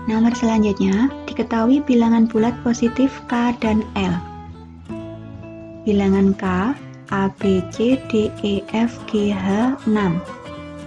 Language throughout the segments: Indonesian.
Nomor selanjutnya, diketahui bilangan bulat positif K dan L. Bilangan K, A, B, C, D, E, F, G, H, 6.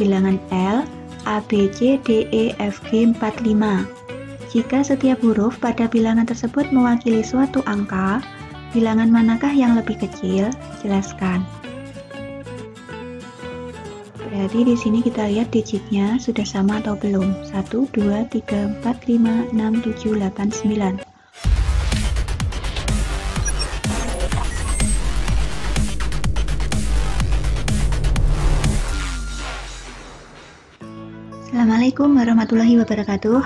Bilangan L, A, B, C, D, E, F, G, 4, 5. Jika setiap huruf pada bilangan tersebut mewakili suatu angka, bilangan manakah yang lebih kecil? Jelaskan. Berarti di sini kita lihat digitnya sudah sama atau belum. 1, 2, 3, 4, 5, 6, 7, 8, 9. Assalamualaikum warahmatullahi wabarakatuh.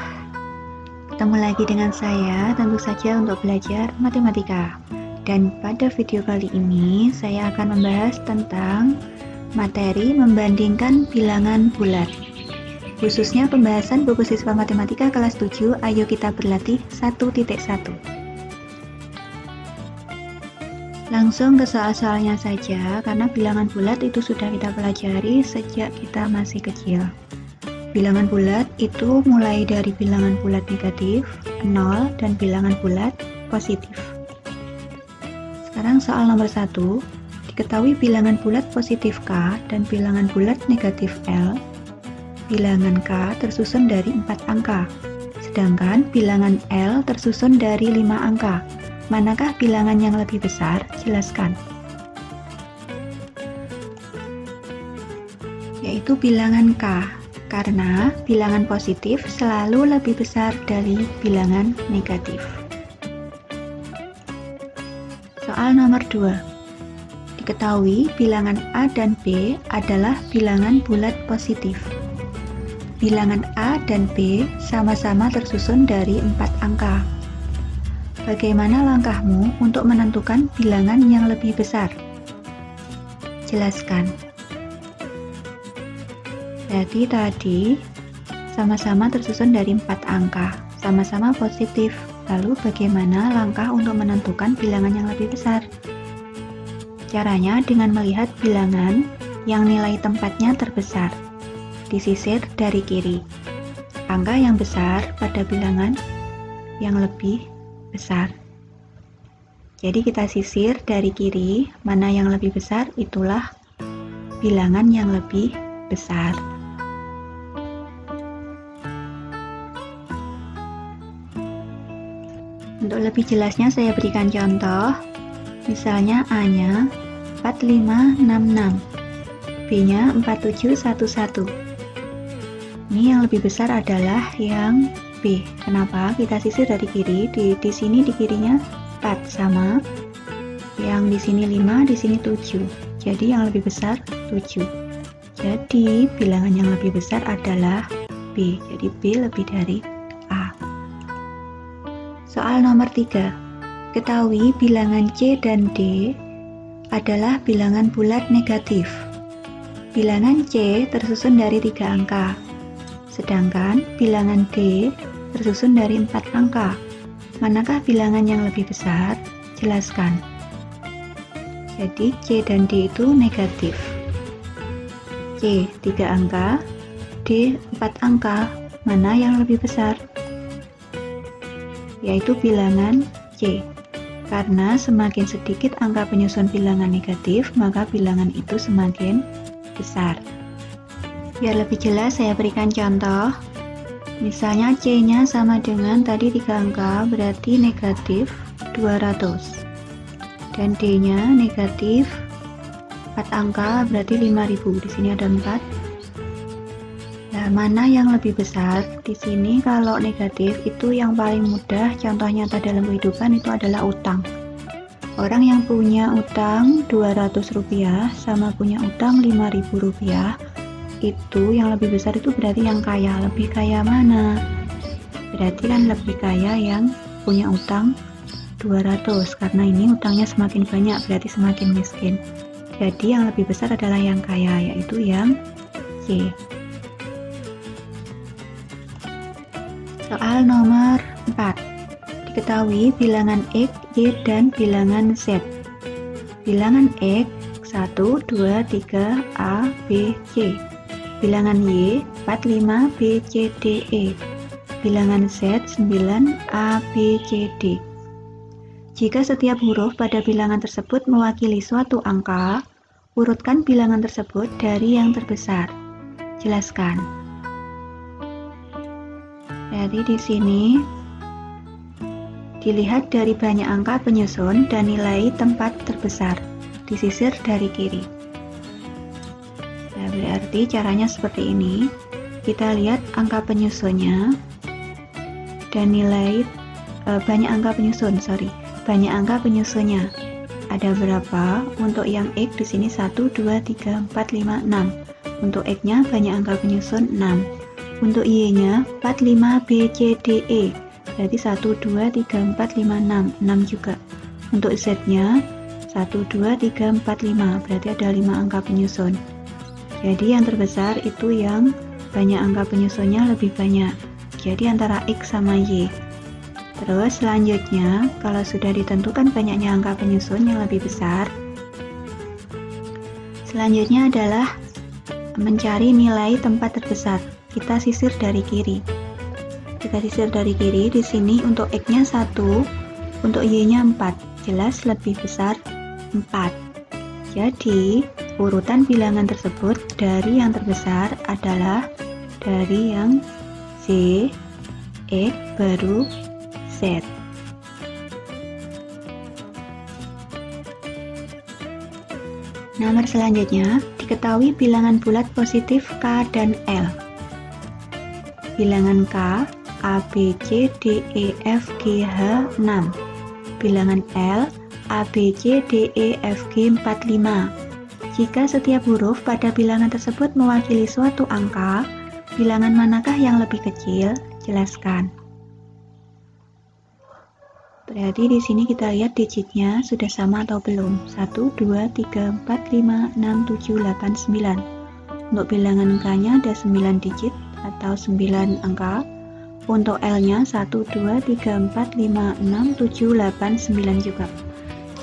Ketemu lagi dengan saya, tentu saja untuk belajar matematika. Dan pada video kali ini saya akan membahas tentang materi membandingkan bilangan bulat. Khususnya pembahasan buku siswa matematika kelas 7, ayo kita berlatih 1.1. Langsung ke soal-soalnya saja, karena bilangan bulat itu sudah kita pelajari sejak kita masih kecil. Bilangan bulat itu mulai dari bilangan bulat negatif, 0, dan bilangan bulat positif. Sekarang soal nomor 1. Diketahui bilangan bulat positif K dan bilangan bulat negatif L. Bilangan K tersusun dari 4 angka, sedangkan bilangan L tersusun dari 5 angka. Manakah bilangan yang lebih besar? Jelaskan. Yaitu bilangan K, karena bilangan positif selalu lebih besar dari bilangan negatif. Soal nomor 2. Diketahui bilangan A dan B adalah bilangan bulat positif. Bilangan A dan B sama-sama tersusun dari 4 angka. Bagaimana langkahmu untuk menentukan bilangan yang lebih besar? Jelaskan. Jadi tadi sama-sama tersusun dari 4 angka, sama-sama positif. Lalu bagaimana langkah untuk menentukan bilangan yang lebih besar? Caranya dengan melihat bilangan yang nilai tempatnya terbesar. Disisir dari kiri. Angka yang besar pada bilangan yang lebih besar. Jadi kita sisir dari kiri, mana yang lebih besar, itulah bilangan yang lebih besar. Untuk lebih jelasnya saya berikan contoh. Misalnya A-nya 4566, B-nya 4711. Ini yang lebih besar adalah yang B. Kenapa? Kita sisir dari kiri. Di sini di kirinya 4 sama. Yang di sini 5, di sini 7. Jadi yang lebih besar 7. Jadi bilangan yang lebih besar adalah B. Jadi B lebih dari A. Soal nomor 3. Ketahui bilangan C dan D adalah bilangan bulat negatif. Bilangan C tersusun dari 3 angka, sedangkan bilangan D tersusun dari 4 angka. Manakah bilangan yang lebih besar? Jelaskan. Jadi C dan D itu negatif. C 3 angka, D 4 angka. Mana yang lebih besar? Yaitu bilangan C. Karena semakin sedikit angka penyusun bilangan negatif, maka bilangan itu semakin besar. Biar lebih jelas saya berikan contoh. Misalnya C-nya sama dengan tadi 3 angka, berarti negatif 200. Dan D-nya negatif 4 angka, berarti 5000. Di sini ada 4. Nah, mana yang lebih besar? Di sini kalau negatif itu yang paling mudah, contoh nyata dalam kehidupan itu adalah utang. Orang yang punya utang 200 rupiah sama punya utang 5.000 rupiah, itu yang lebih besar itu berarti yang kaya. Lebih kaya mana? Berarti kan lebih kaya yang punya utang 200, karena ini utangnya semakin banyak, berarti semakin miskin. Jadi yang lebih besar adalah yang kaya, yaitu yang C. Soal nomor 4. Diketahui bilangan X, Y, dan bilangan Z. Bilangan X 1, 2, 3, A, B, C. Bilangan Y 4, 5, B, C, D, E. bilangan Z 9 A, B, C, D. Jika setiap huruf pada bilangan tersebut mewakili suatu angka, urutkan bilangan tersebut dari yang terbesar. Jelaskan. Jadi di sini dilihat dari banyak angka penyusun dan nilai tempat terbesar, disisir dari kiri. Nah, berarti caranya seperti ini. Kita lihat angka penyusunnya dan nilai banyak angka penyusunnya. Ada berapa? Untuk yang X di sini 1, 2, 3, 4, 5, 6. Untuk X-nya banyak angka penyusun 6. Untuk Y-nya 4, 5, B, C, D, E. Berarti 1, 2, 3, 4, 5, 6. 6 juga. Untuk Z-nya 1, 2, 3, 4, 5. Berarti ada 5 angka penyusun. Jadi yang terbesar itu yang banyak angka penyusunnya lebih banyak. Jadi antara X sama Y. Terus selanjutnya, kalau sudah ditentukan banyaknya angka penyusun yang lebih besar, selanjutnya adalah mencari nilai tempat terbesar. Kita sisir dari kiri. Di sini untuk X-nya 1, untuk Y-nya 4. Jelas lebih besar 4. Jadi, urutan bilangan tersebut dari yang terbesar adalah dari yang Z, X, baru Z. Nomor selanjutnya, diketahui bilangan bulat positif K dan L. Bilangan K, A, B, C, D, E, F, G, H, 6. Bilangan L, A, B, C, D, E, F, G, 4, 5. Jika setiap huruf pada bilangan tersebut mewakili suatu angka, bilangan manakah yang lebih kecil? Jelaskan. Berarti di sini kita lihat digitnya sudah sama atau belum. 1, 2, 3, 4, 5, 6, 7, 8, 9. Untuk bilangan K-nya ada 9 digit atau 9 angka. Untuk L-nya 1, 2, 3, 4, 5, 6, 7, 8, 9 juga.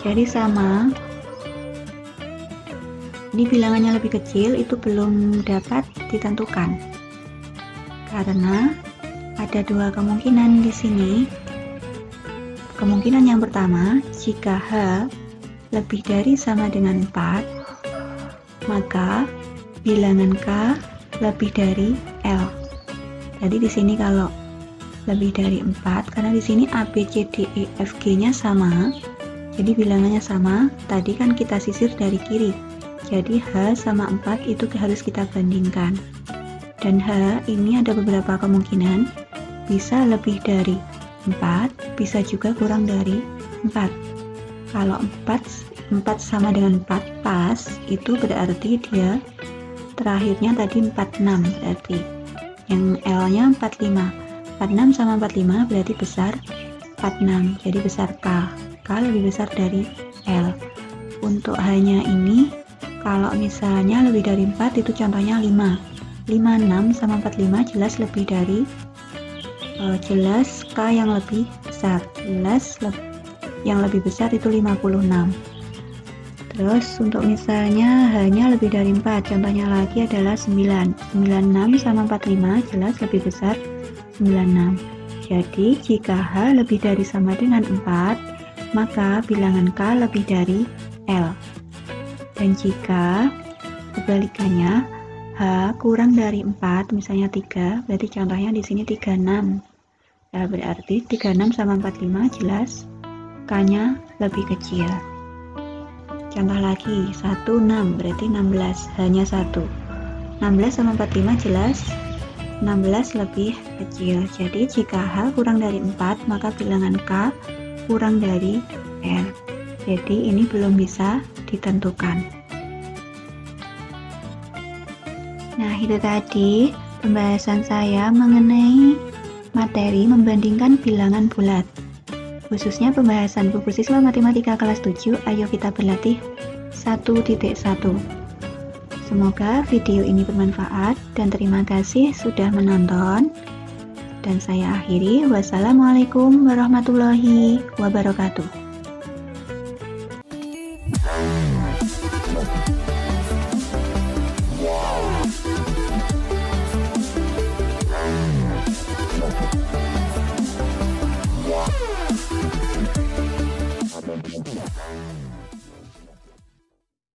Jadi sama. Ini bilangannya lebih kecil, itu belum dapat ditentukan. Karena ada dua kemungkinan di sini. Kemungkinan yang pertama, jika H lebih dari sama dengan 4, maka bilangan K lebih dari L. Jadi di sini kalau lebih dari 4, karena di sini A, B, C, D, E, F, G-nya sama, jadi bilangannya sama. Tadi kan kita sisir dari kiri, jadi H sama 4 itu harus kita bandingkan. Dan H ini ada beberapa kemungkinan, bisa lebih dari 4, bisa juga kurang dari 4. Kalau 4 sama dengan 4 pas, itu berarti dia terakhirnya tadi 46, berarti yang L-nya 45. 46 sama 45 berarti besar 46, jadi besar K. K lebih besar dari L. Untuk H-nya ini, kalau misalnya lebih dari 4, itu contohnya 5. 56 sama 45 jelas lebih dari jelas K yang lebih besar. Jelas yang lebih besar itu 56. Terus untuk misalnya H-nya lebih dari 4, contohnya lagi adalah 9. 96 sama 45 jelas lebih besar 96. Jadi jika H lebih dari sama dengan 4, maka bilangan K lebih dari L. Dan jika kebalikannya H kurang dari 4, misalnya 3, berarti contohnya di sini 36. Nah, berarti 36 sama 45 jelas K-nya lebih kecil. Contoh lagi, 16 berarti 16, hanya 1. 16 sama 45 jelas 16 lebih kecil. Jadi jika H kurang dari 4, maka bilangan K kurang dari L. Jadi ini belum bisa ditentukan. Nah, itu tadi pembahasan saya mengenai materi membandingkan bilangan bulat. Khususnya pembahasan buku siswa matematika kelas 7, ayo kita berlatih 1.1. Semoga video ini bermanfaat dan terima kasih sudah menonton. Dan saya akhiri, wassalamualaikum warahmatullahi wabarakatuh.